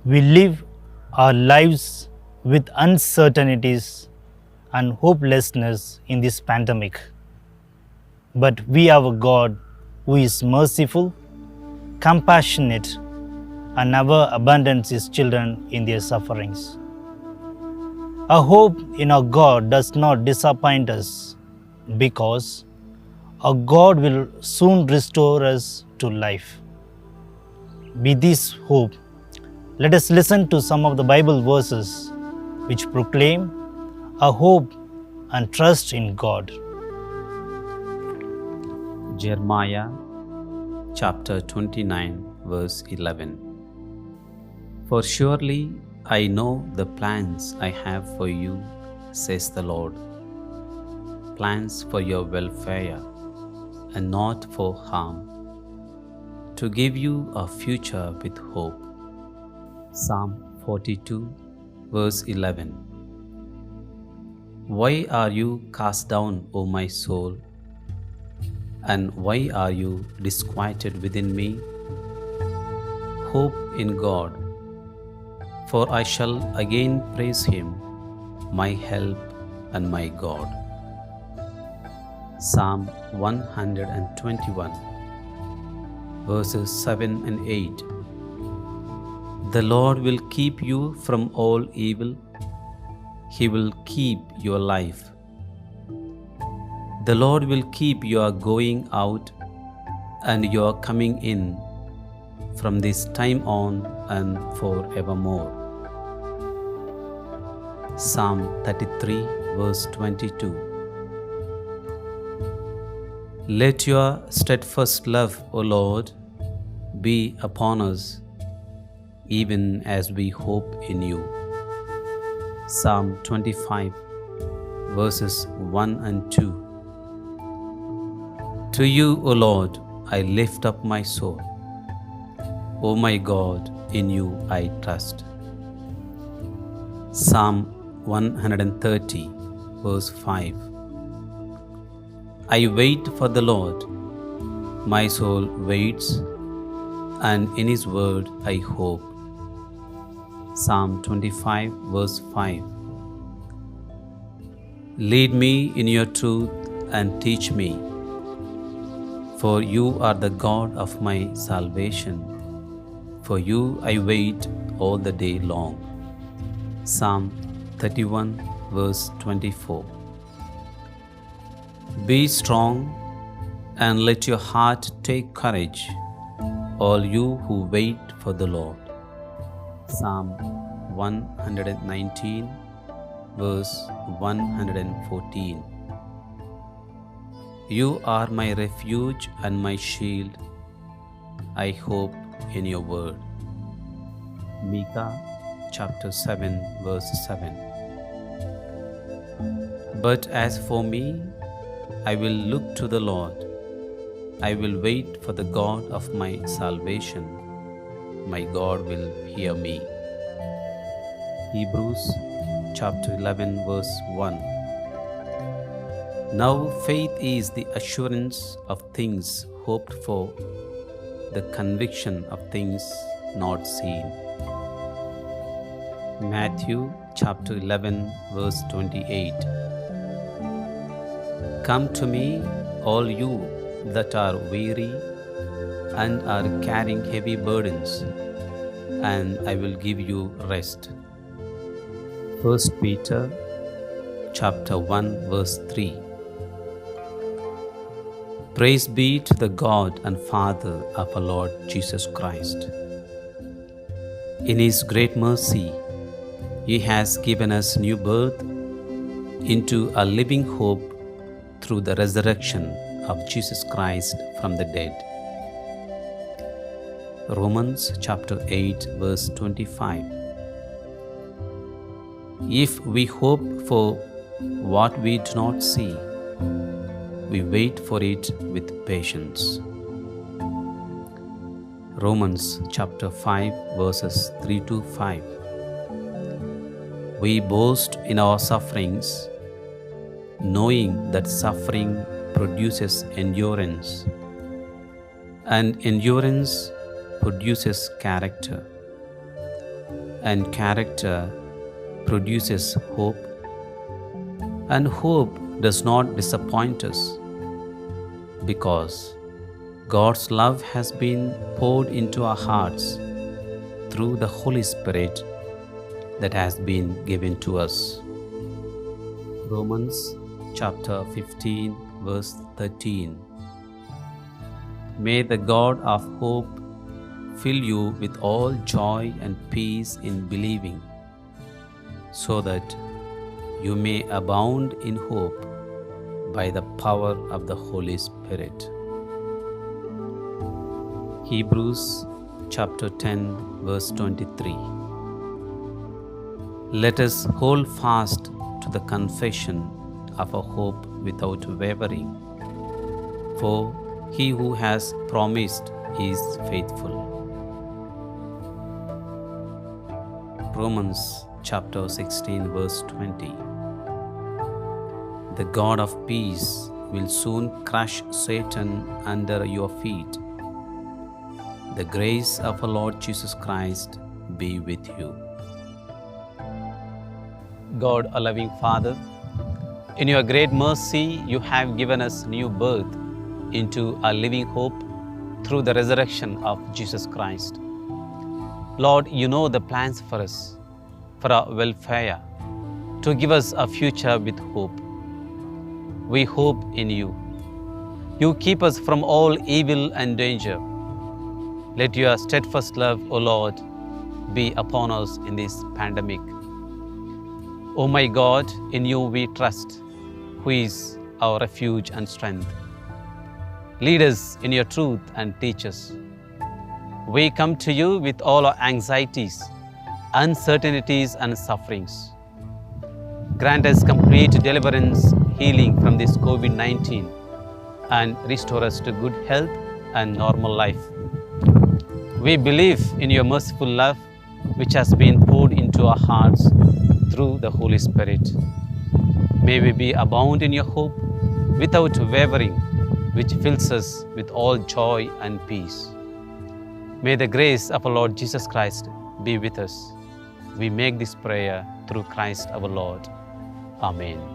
We live our lives with uncertainties and hopelessness in this pandemic. But we have a God who is merciful, compassionate, and never abandons his children in their sufferings. Our hope in our God does not disappoint us because our God will soon restore us to life. With this hope, let us listen to some of the Bible verses which proclaim our hope and trust in God. Jeremiah chapter 29 verse 11. For surely I know the plans I have for you, says the Lord, plans for your welfare and not for harm, to give you a future with hope. Psalm 42 verse 11. Why are you cast down, O my soul? And why are you disquieted within me? Hope in God, for I shall again praise Him, my help and my God. Psalm 121 verses 7 and 8. The Lord will keep you from all evil. He will keep your life. The Lord will keep your going out and your coming in from this time on and forevermore. Psalm 33 verse 22. Let your steadfast love, O Lord, be upon us, even as we hope in you. Psalm 25 verses 1 and 2. To you, O Lord, I lift up my soul. O my God, in you I trust. Psalm 130 verse 5. I wait for the Lord. My soul waits, and in His word I hope. Psalm 25 verse 5. Lead me in your truth and teach me, for you are the God of my salvation. For you I wait all the day long. Psalm 31 verse 24. Be strong and let your heart take courage, all you who wait for the Lord. Psalm 119 verse 114. You are my refuge and my shield. I hope in your word. Micah chapter 7 verse 7. But as for me, I will look to the Lord. I will wait for the God of my salvation. My God will hear me. Hebrews chapter 11 verse 1. Now faith is the assurance of things hoped for, the conviction of things not seen. Matthew chapter 11 verse 28. Come to me, all you that are weary and are carrying heavy burdens, and I will give you rest. 1 Peter chapter 1 verse 3. Praise be to the God and Father of our Lord Jesus Christ. In His great mercy, He has given us new birth into a living hope through the resurrection of Jesus Christ from the dead. Romans chapter 8 verse 25. If we hope for what we do not see, we wait for it with patience. Romans chapter 5 verses 3 to 5. We boast in our sufferings, knowing that suffering produces endurance, and endurance produces character, and character produces hope, and hope does not disappoint us, because God's love has been poured into our hearts through the Holy Spirit that has been given to us. Romans chapter 15 verse 13. May the God of hope fill you with all joy and peace in believing, so that you may abound in hope by the power of the Holy Spirit. Hebrews chapter 10 verse 23. Let us hold fast to the confession of our hope without wavering, for he who has promised is faithful. Romans chapter 16 verse 20. The God of peace will soon crush Satan under your feet. The grace of our Lord Jesus Christ be with you. God, our loving Father, in your great mercy, you have given us new birth into a living hope through the resurrection of Jesus Christ. Lord, you know the plans for us, for our welfare, to give us a future with hope. We hope in you. You keep us from all evil and danger. Let your steadfast love, O Lord, be upon us in this pandemic. O my God, in you we trust, who is our refuge and strength. Lead us in your truth and teach us. We come to you with all our anxieties, uncertainties, and sufferings. Grant us complete deliverance, healing from this COVID-19, and restore us to good health and normal life. We believe in your merciful love, which has been poured into our hearts through the Holy Spirit. May we be abound in your hope without wavering, which fills us with all joy and peace. May the grace of our Lord Jesus Christ be with us. We make this prayer through Christ our Lord. Amen.